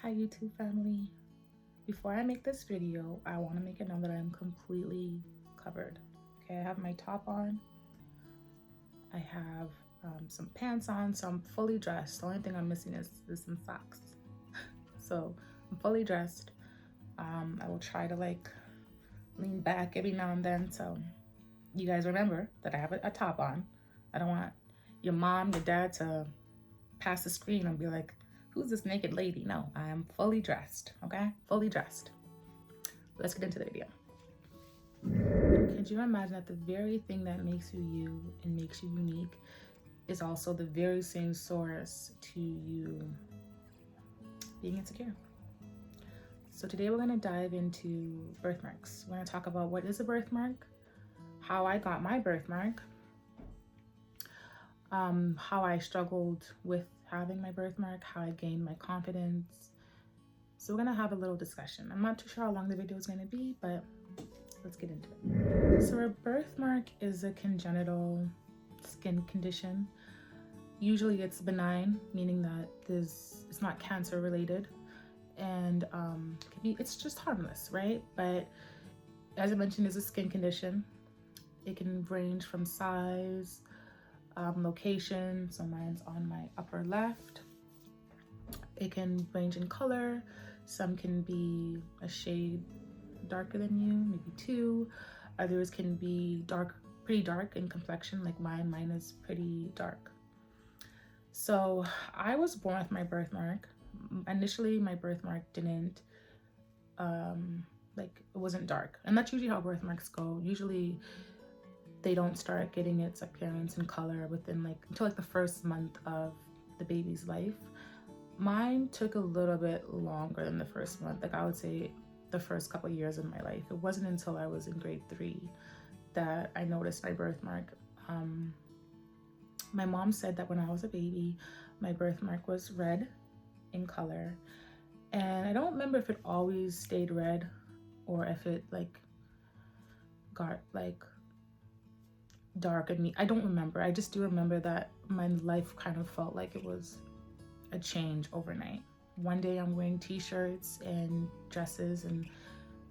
Hi YouTube family. Before I make this video, I want to make it known that I'm completely covered. Okay, I have my top on. I have some pants on, so I'm fully dressed. The only thing I'm missing is some socks. So I'm fully dressed. I will try to lean back every now and then, so you guys remember that I have a top on. I don't want your mom, your dad to pass the screen and be like, who's this naked lady? No, I am fully dressed, okay? Fully dressed. Let's get into the video. Could you imagine that the very thing that makes you you and makes you unique is also the very same source to you being insecure? So today we're gonna dive into birthmarks. We're gonna talk about what is a birthmark, how I got my birthmark, how I struggled with having my birthmark, how I gained my confidence. So we're gonna have a little discussion. I'm not too sure how long the video is gonna be, but let's get into it. So a birthmark is a congenital skin condition. Usually it's benign, meaning that it's not cancer related, and it's just harmless, right? But as I mentioned, it's a skin condition. It can range from size, location. So mine's on my upper left. It can range in color. Some can be a shade darker than you, maybe 2. Others can be pretty dark in complexion, like mine is pretty dark. So I was born with my birthmark. Initially, my birthmark didn't, it wasn't dark. And that's usually how birthmarks go. Usually they don't start getting its appearance and color within until the first month of the baby's life. Mine took a little bit longer than the first month. I would say the first couple of years of my life. It wasn't until I was in grade 3 that I noticed my birthmark. My mom said that when I was a baby, my birthmark was red in color. And I don't remember if it always stayed red or if it got dark in me. I don't remember. I just do remember that my life kind of felt like it was a change overnight. One day I'm wearing t-shirts and dresses, and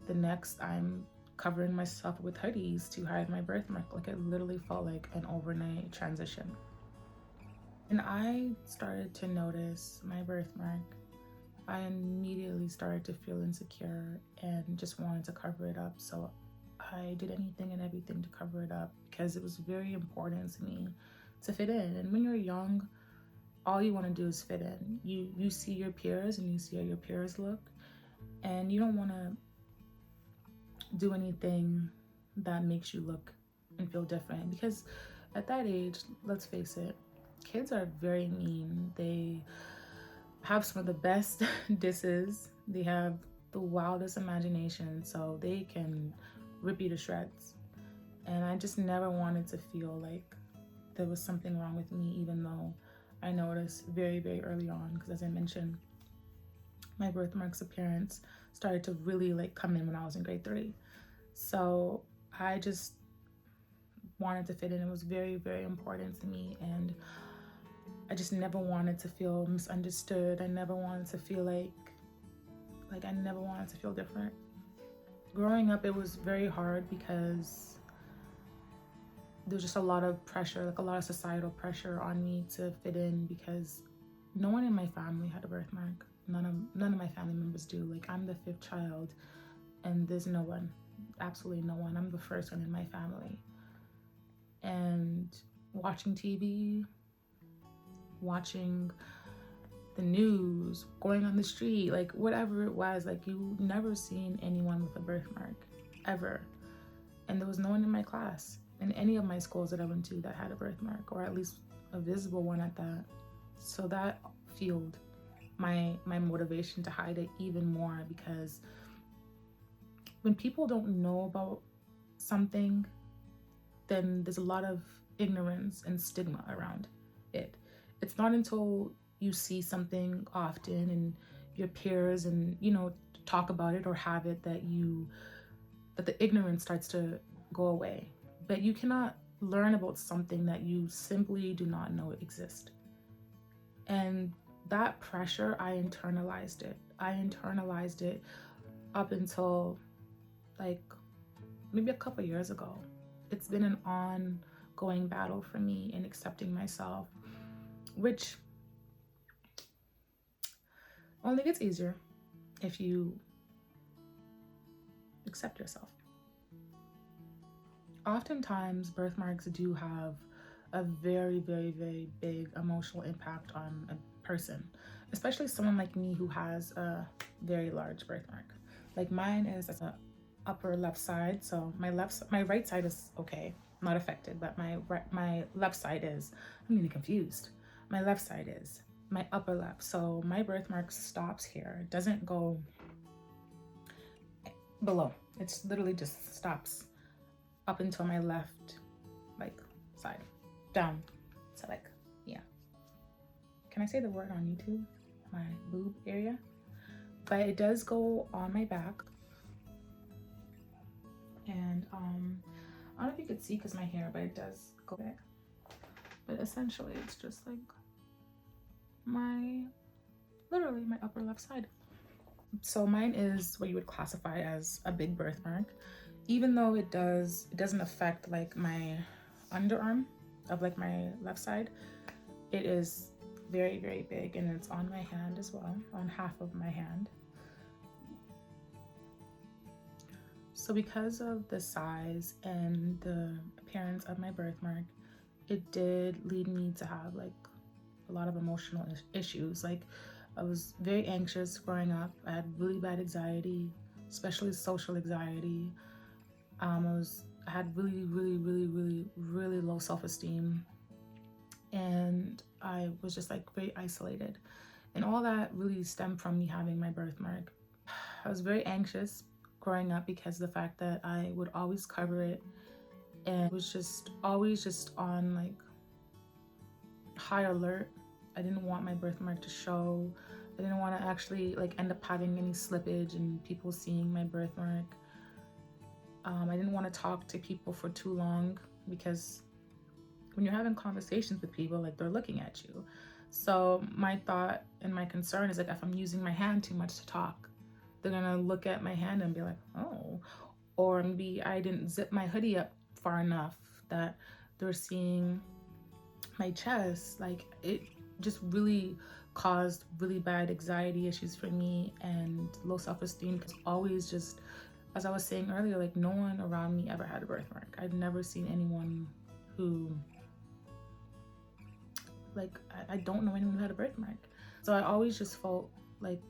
the next I'm covering myself with hoodies to hide my birthmark. It literally felt like an overnight transition. And I started to notice my birthmark, I immediately started to feel insecure and just wanted to cover it up. So I did anything and everything to cover it up because it was very important to me to fit in. And when you're young, all you want to do is fit in. You see your peers and you see how your peers look, and you don't want to do anything that makes you look and feel different, because at that age, let's face it, kids are very mean. They have some of the best disses. They have the wildest imagination, so they can rip you to shreds. And I just never wanted to feel like there was something wrong with me, even though I noticed very, very early on, because as I mentioned, my birthmark's appearance started to really come in when I was in grade 3. So I just wanted to fit in. It was very, very important to me, and I just never wanted to feel misunderstood. I never wanted to feel like I never wanted to feel different. Growing up, it was very hard because there's just a lot of pressure, a lot of societal pressure on me to fit in, because no one in my family had a birthmark. None of my family members do. I'm the 5th child, and there's no one, absolutely no one. I'm the first one in my family. And watching TV, watching the news, going on the street, whatever it was, you never seen anyone with a birthmark, ever. And there was no one in my class in any of my schools that I went to that had a birthmark, or at least a visible one at that. So that fueled my motivation to hide it even more, because when people don't know about something, then there's a lot of ignorance and stigma around it. It's not until you see something often and your peers and talk about it or have it that the ignorance starts to go away. But you cannot learn about something that you simply do not know exists. And that pressure, I internalized it. I internalized it up until like maybe a couple years ago. It's been an ongoing battle for me in accepting myself, which only gets easier if you accept yourself. Oftentimes, birthmarks do have a very, very, very big emotional impact on a person, especially someone like me who has a very large birthmark. Like mine is at the upper left side, so my right side is okay, not affected, but my left side is. I'm getting confused. My left side is my upper left, so my birthmark stops here. It doesn't go below. It's literally just stops up until my left, like, side, down. So like, yeah. Can I say the word on YouTube? My boob area. But it does go on my back. And I don't know if you could see because my hair, but it does go back. But essentially it's just like literally my upper left side. So mine is what you would classify as a big birthmark, even though it doesn't affect like my underarm of like my left side. It is very, very big, and it's on my hand as well, on half of my hand. So because of the size and the appearance of my birthmark, it did lead me to have like a lot of emotional issues. Like I was very anxious growing up. I had really bad anxiety, especially social anxiety. I had really, really, really, really, really low self-esteem. And I was just like very isolated. And all that really stemmed from me having my birthmark. I was very anxious growing up because of the fact that I would always cover it and was just always just on like high alert. I didn't want my birthmark to show. I didn't want to actually like end up having any slippage and people seeing my birthmark. I didn't want to talk to people for too long because when you're having conversations with people, like they're looking at you. So my thought and my concern is like if I'm using my hand too much to talk, they're gonna look at my hand and be like, oh, or maybe I didn't zip my hoodie up far enough that they're seeing my chest. Like it just really caused really bad anxiety issues for me and low self-esteem because always just, as I was saying earlier, like no one around me ever had a birthmark. I'd never seen anyone who, like, I don't know anyone who had a birthmark. So I always just felt like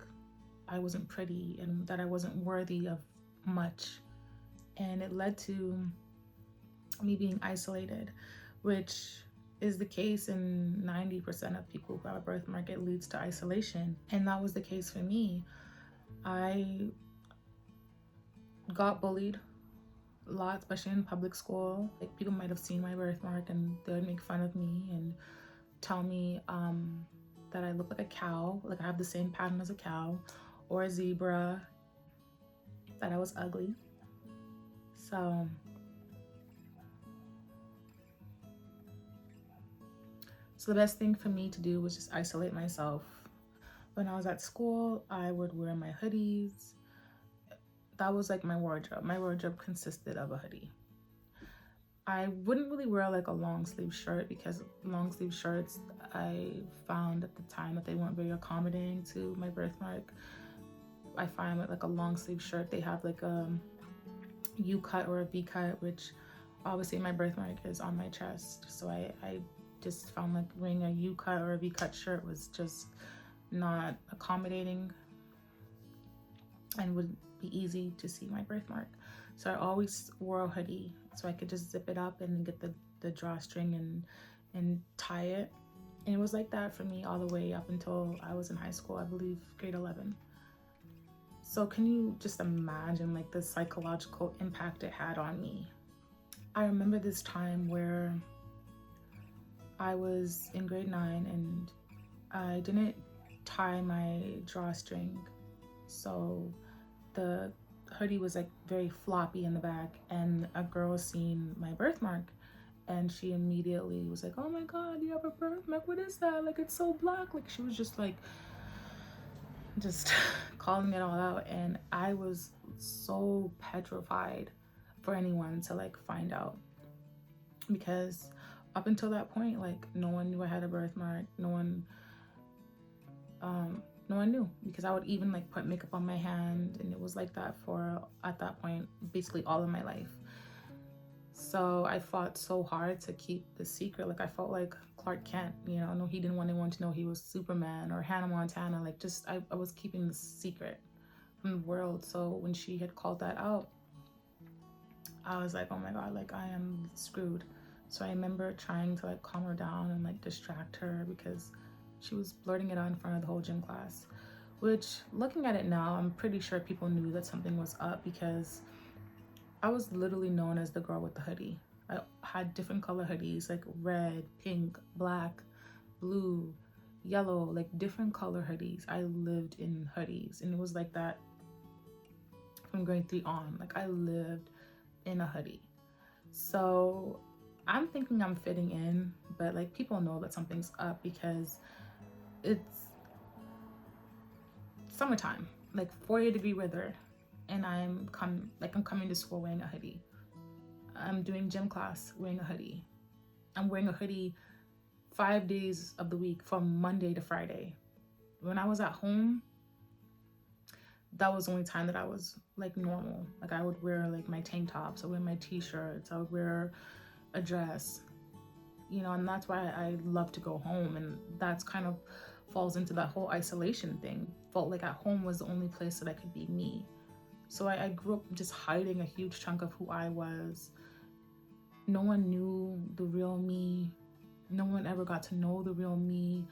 I wasn't pretty and that I wasn't worthy of much. And it led to me being isolated, which is the case in 90% of people who have a birthmark. It leads to isolation. And that was the case for me. I got bullied a lot, especially in public school. Like people might have seen my birthmark and they would make fun of me and tell me that I look like a cow, like I have the same pattern as a cow or a zebra, that I was ugly. So the best thing for me to do was just isolate myself. When I was at school, I would wear my hoodies. That was like my wardrobe. My wardrobe consisted of a hoodie. I wouldn't really wear like a long sleeve shirt because long sleeve shirts, I found at the time that they weren't very accommodating to my birthmark. I find with like a long sleeve shirt, they have like a U cut or a V cut, which obviously my birthmark is on my chest. So I just found like wearing a U cut or a V cut shirt was just not accommodating and would be easy to see my birthmark. So I always wore a hoodie so I could just zip it up and get the drawstring and tie it. And it was like that for me all the way up until I was in high school, I believe grade 11. So can you just imagine like the psychological impact it had on me? I remember this time where I was in grade 9 and I didn't tie my drawstring. So the hoodie was like very floppy in the back and a girl seen my birthmark And she immediately was like, oh my God, you have a birthmark, what is that? Like, it's so black. Like, she was just like, just calling it all out. And I was so petrified for anyone to like find out, because up until that point, like, no one knew I had a birthmark. No one knew, because I would even like put makeup on my hand, and it was like that for, at that point, basically all of my life. So I fought so hard to keep the secret. Like, I felt like Clark Kent, you know, no, he didn't want anyone to know he was Superman, or Hannah Montana. Like, just, I was keeping the secret from the world. So when she had called that out, I was like, oh my God, like, I am screwed. So I remember trying to like calm her down and like distract her, because she was blurting it out in front of the whole gym class, which, looking at it now, I'm pretty sure people knew that something was up, because I was literally known as the girl with the hoodie. I had different color hoodies, like red, pink, black, blue, yellow, like different color hoodies. I lived in hoodies, and it was like that from grade 3 on. Like, I lived in a hoodie. So I'm thinking I'm fitting in, but like, people know that something's up, because it's summertime, like 40-degree weather, and I'm coming to school wearing a hoodie. I'm doing gym class wearing a hoodie. I'm wearing a hoodie 5 days of the week, from Monday to Friday. When I was at home, that was the only time that I was like normal. Like, I would wear like my tank tops, I would wear my t-shirts, I would wear a dress, you know. And that's why I love to go home, and that's kind of falls into that whole isolation thing. Felt like at home was the only place that I could be me. So I grew up just hiding a huge chunk of who I was. No one knew the real me. No one ever got to know the real me.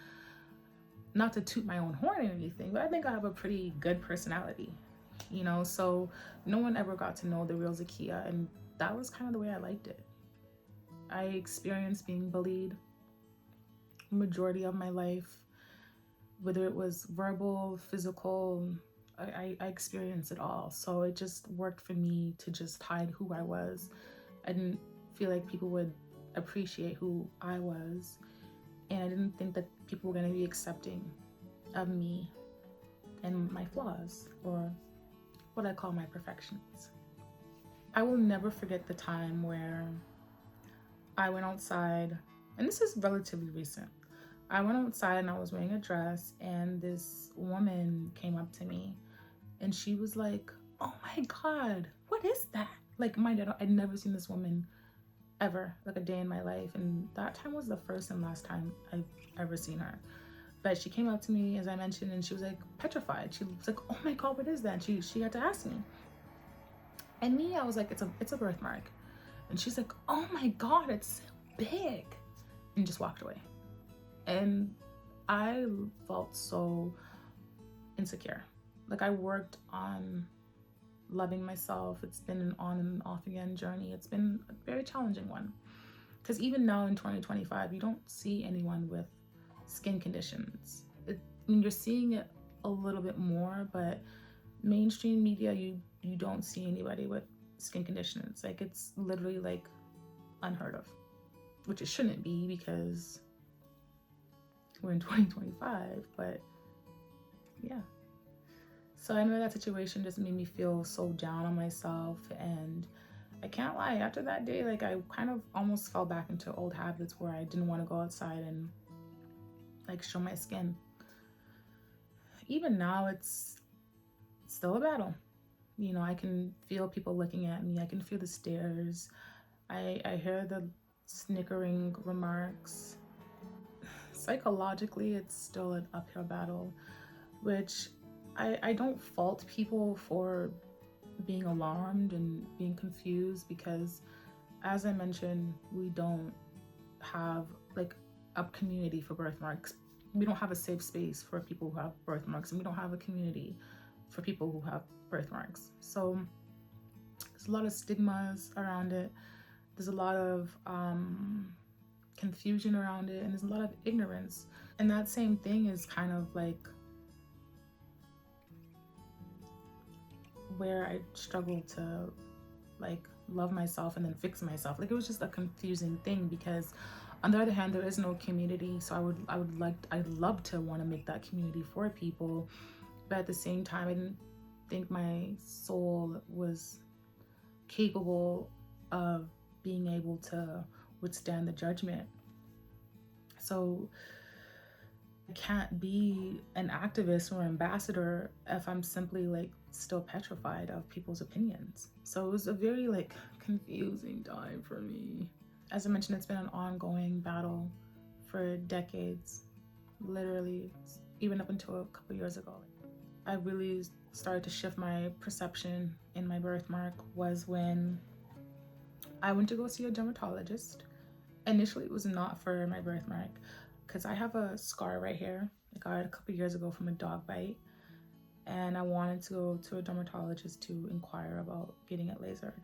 Not to toot my own horn or anything, but I think I have a pretty good personality, you know? So no one ever got to know the real Zakia, and that was kind of the way I liked it. I experienced being bullied majority of my life, whether it was verbal, physical. I experienced it all. So it just worked for me to just hide who I was. I didn't feel like people would appreciate who I was, and I didn't think that people were going to be accepting of me and my flaws, or what I call my perfections. I will never forget the time where I went outside, and this is relatively recent. I went outside and I was wearing a dress, and this woman came up to me, and she was like, oh my God, what is that? Like, mind you, I'd never seen this woman ever, like a day in my life. And that time was the first and last time I've ever seen her. But she came up to me, as I mentioned, and she was like petrified. She was like, oh my God, what is that? And she had to ask me. And me, I was like, it's a birthmark. And she's like, oh my God, it's so big. And just walked away. And I felt so insecure. Like, I worked on loving myself. It's been an on and off again journey. It's been a very challenging one. Because even now in 2025, you don't see anyone with skin conditions. I mean, you're seeing it a little bit more, but mainstream media, you don't see anybody with skin conditions. Like, it's literally like unheard of, which it shouldn't be, because we're in 2025, but yeah. So I know that situation just made me feel so down on myself, and I can't lie, after that day, like, I kind of almost fell back into old habits where I didn't want to go outside and like show my skin. Even now, it's still a battle. You know, I can feel people looking at me. I can feel the stares. I hear the snickering remarks. Psychologically, it's still an uphill battle, which I don't fault people for being alarmed and being confused, because, as I mentioned, we don't have like a community for birthmarks. We don't have a safe space for people who have birthmarks, and we don't have a community for people who have birthmarks. So there's a lot of stigmas around it. There's a lot of confusion around it, and there's a lot of ignorance. And that same thing is kind of like where I struggle to like love myself and then fix myself. Like, it was just a confusing thing, because on the other hand, there is no community. So I'd love to want to make that community for people, but at the same time, I didn't think my soul was capable of being able to withstand the judgment. So I can't be an activist or ambassador if I'm simply like still petrified of people's opinions. So it was a very like confusing time for me. As I mentioned, it's been an ongoing battle for decades, literally, even up until a couple years ago. I really started to shift my perception in my birthmark was when I went to go see a dermatologist. Initially, it was not for my birthmark, because I have a scar right here. I got it a couple years ago from a dog bite, and I wanted to go to a dermatologist to inquire about getting it lasered.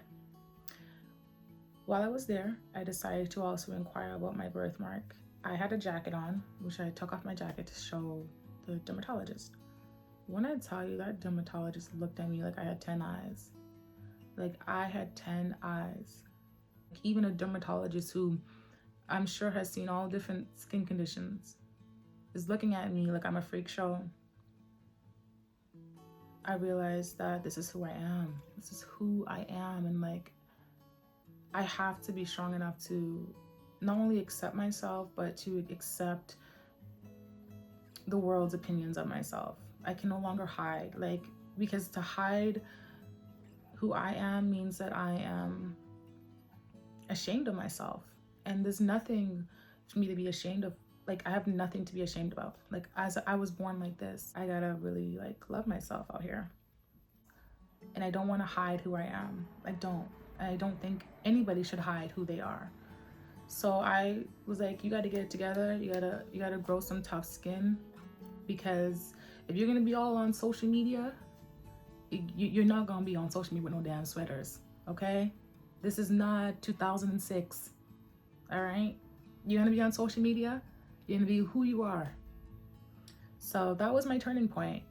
While I was there, I decided to also inquire about my birthmark. I had a jacket on, which I took off my jacket to show the dermatologist. When I tell you, that dermatologist looked at me like I had 10 eyes. Like, I had 10 eyes. Even a dermatologist who I'm sure has seen all different skin conditions is looking at me like I'm a freak show. I realized that this is who I am. This is who I am. And like, I have to be strong enough to not only accept myself, but to accept the world's opinions of myself. I can no longer hide, like, because to hide who I am means that I am ashamed of myself. And there's nothing for me to be ashamed of. Like, I have nothing to be ashamed about. Like, as I was born like this, I gotta really like love myself out here. And I don't want to hide who I am. I don't think anybody should hide who they are. So I was like, you gotta get it together. You gotta grow some tough skin, because if you're gonna be all on social media, you're not gonna be on social media with no damn sweaters, okay? This is not 2006. All right, you're gonna be on social media, you're gonna be who you are. So that was my turning point.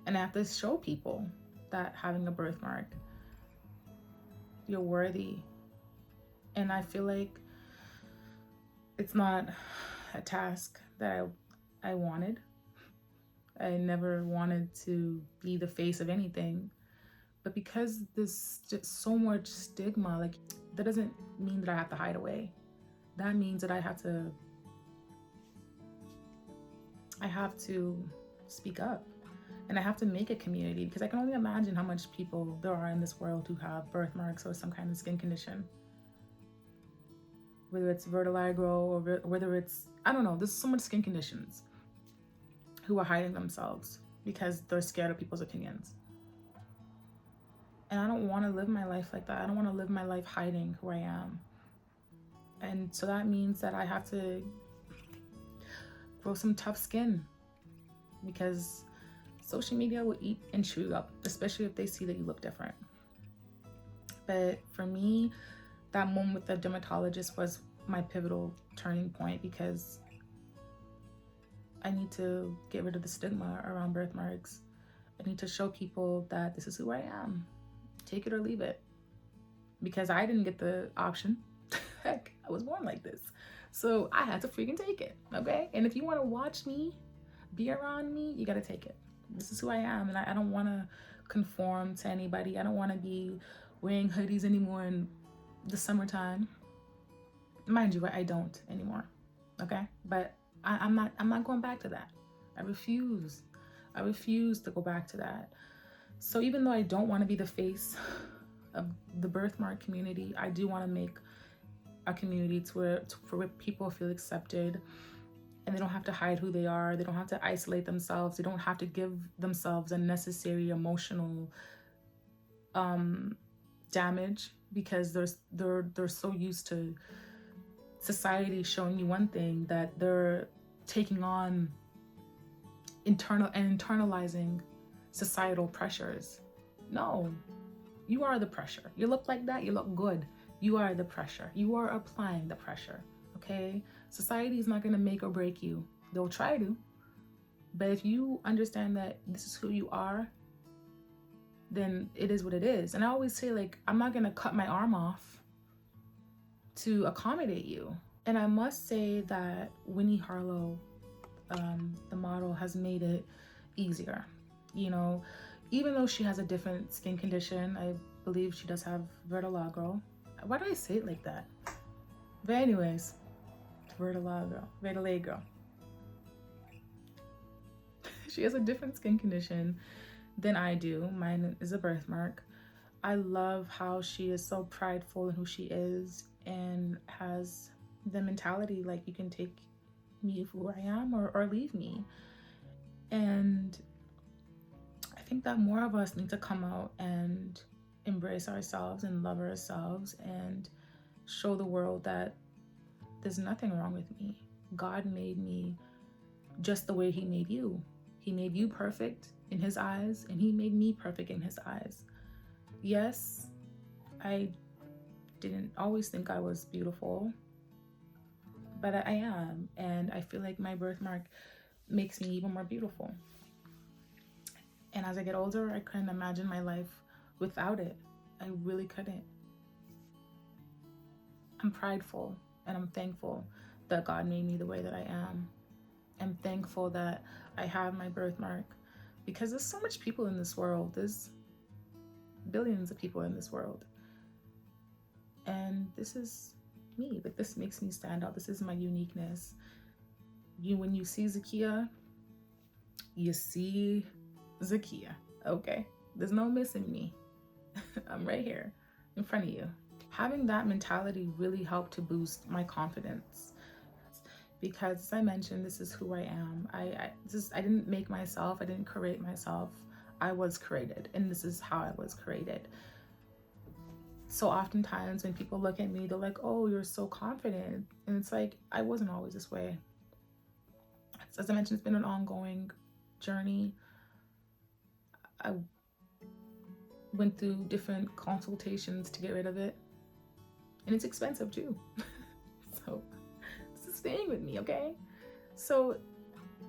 And I have to show people that having a birthmark, you're worthy. And I feel like it's not a task that I wanted. I never wanted to be the face of anything. But because there's just so much stigma, like, that doesn't mean that I have to hide away. That means that I have to speak up, and I have to make a community, because I can only imagine how much people there are in this world who have birthmarks or some kind of skin condition, whether it's vitiligo or whether it's, I don't know, there's so much skin conditions who are hiding themselves because they're scared of people's opinions. And I don't want to live my life like that. I don't want to live my life hiding who I am. And so that means that I have to grow some tough skin, because social media will eat and chew you up, especially if they see that you look different. But for me, that moment with the dermatologist was my pivotal turning point, because I need to get rid of the stigma around birthmarks. I need to show people that this is who I am. Take it or leave it. Because I didn't get the option. Heck, I was born like this. So I had to freaking take it, okay? And if you want to watch me, be around me, you got to take it. This is who I am, and I don't want to conform to anybody. I don't want to be wearing hoodies anymore in the summertime. Mind you, I don't anymore, okay? But I'm not going back to that. I refuse to go back to that. So even though I don't want to be the face of the birthmark community, I do want to make a community for where people feel accepted, and they don't have to hide who they are. They don't have to isolate themselves. They don't have to give themselves unnecessary emotional damage, because they're so used to society showing you one thing, that they're taking on internalizing societal pressures. No, you are the pressure. You look like that, you look good. You are the pressure. You are applying the pressure, okay? Society is not going to make or break you. They'll try to. But if you understand that this is who you are, then it is what it is. And I always say, like, I'm not gonna cut my arm off to accommodate you. And I must say that Winnie Harlow, the model, has made it easier. You know, even though she has a different skin condition, I believe she does have vitiligo. Why do I say it like that? But anyways, vitiligo. She has a different skin condition than I do. Mine is a birthmark. I love how she is so prideful in who she is and has the mentality like, you can take me for who I am or leave me. And I think that more of us need to come out and embrace ourselves and love ourselves and show the world that there's nothing wrong with me. God made me just the way he made you. He made you perfect in his eyes, and he made me perfect in his eyes. Yes, I didn't always think I was beautiful, but I am, and I feel like my birthmark makes me even more beautiful. And as I get older, I couldn't imagine my life without it. I really couldn't. I'm prideful and I'm thankful that God made me the way that I am. I'm thankful that I have my birthmark, because there's so much people in this world. There's billions of people in this world. And this is me. Like, this makes me stand out. This is my uniqueness. When you see Zakia, you see Zakia, okay? There's no missing me. I'm right here in front of you. Having that mentality really helped to boost my confidence, because as I mentioned, this is who I am. I didn't make myself. I didn't create myself. I was created, and this is how I was created. So oftentimes when people look at me, they're like, oh, you're so confident. And it's like, I wasn't always this way. As I mentioned, it's been an ongoing journey. I went through different consultations to get rid of it. And it's expensive too. So this is staying with me, okay? So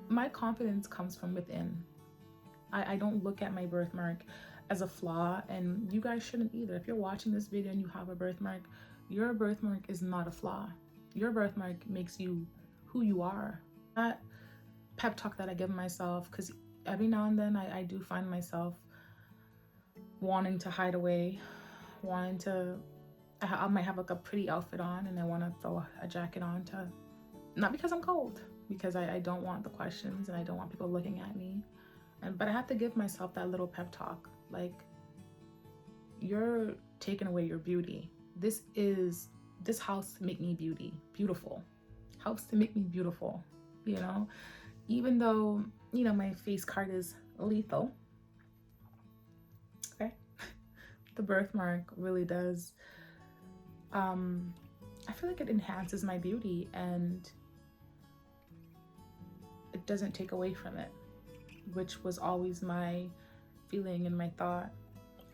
my confidence comes from within. I don't look at my birthmark as a flaw, and you guys shouldn't either. If you're watching this video and you have a birthmark, your birthmark is not a flaw. Your birthmark makes you who you are. That pep talk that I give myself, because every now and then I do find myself wanting to hide away, I might have like a pretty outfit on and I want to throw a jacket on, not because I'm cold, because I don't want the questions and I don't want people looking at me. But I have to give myself that little pep talk, like, you're taking away your beauty. This house to make me beautiful. Helps to make me beautiful, you know? Even though, you know, my face card is lethal, okay? The birthmark really does, I feel like it enhances my beauty and it doesn't take away from it, which was always my feeling and my thought.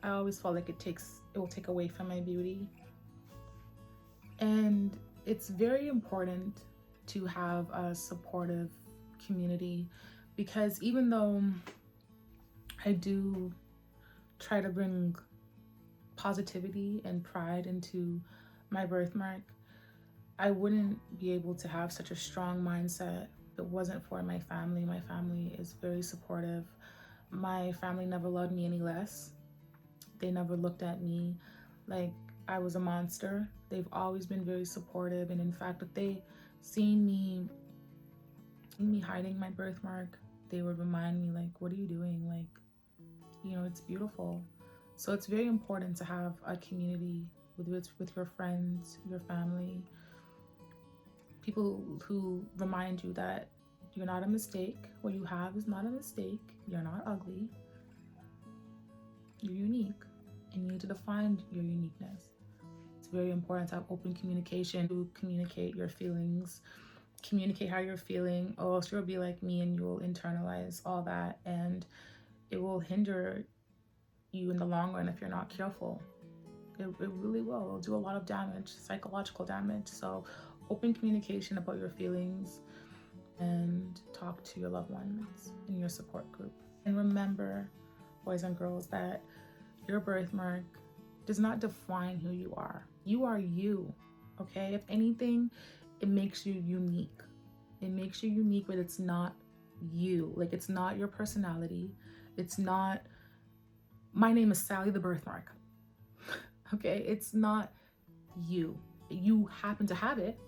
I always felt like it will take away from my beauty. And it's very important to have a supportive community, because even though I do try to bring positivity and pride into my birthmark, I wouldn't be able to have such a strong mindset if it wasn't for my family. My family is very supportive. My family never loved me any less. They never looked at me like I was a monster. They've always been very supportive, and in fact, if they seen me hiding my birthmark, they would remind me, like, what are you doing? Like, you know, it's beautiful. So it's very important to have a community with your friends, your family, people who remind you that you're not a mistake. What you have is not a mistake. You're not ugly. You're unique, and you need to define your uniqueness. It's very important to have open communication, to communicate your feelings, communicate how you're feeling, or else you'll be like me and you'll internalize all that, and it will hinder you in the long run if you're not careful. It really will. It'll do a lot of damage, psychological damage. So open communication about your feelings and talk to your loved ones in your support group. And remember, boys and girls, that Your birthmark does not define who you are. You are you, okay? If anything, it makes you unique. It makes you unique, but it's not you. Like, it's not your personality. It's not, my name is Sally the birthmark. Okay, it's not you. You happen to have it,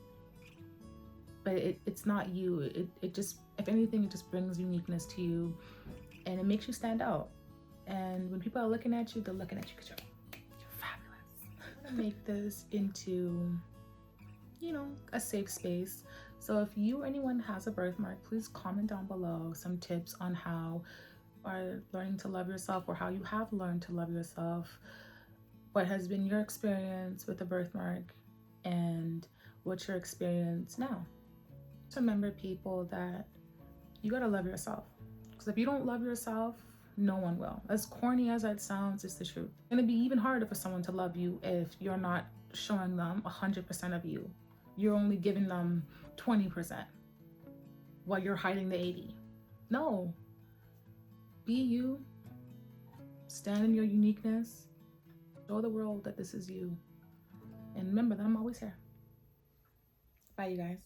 but it's not you. It just, if anything, it just brings uniqueness to you, and it makes you stand out. And when people are looking at you, they're looking at you because you're fabulous. Make this into, you know, a safe space. So if you or anyone has a birthmark, please comment down below some tips on how you are learning to love yourself, or how you have learned to love yourself. What has been your experience with a birthmark, and what's your experience now? Just remember, people, that you gotta love yourself. Because if you don't love yourself, no one will. As corny as that sounds, it's the truth. It's gonna be even harder for someone to love you if you're not showing them 100% of you. You're only giving them 20% while you're hiding the 80. No. Be you. Stand in your uniqueness. Show the world that this is you. And remember that I'm always here. Bye, you guys.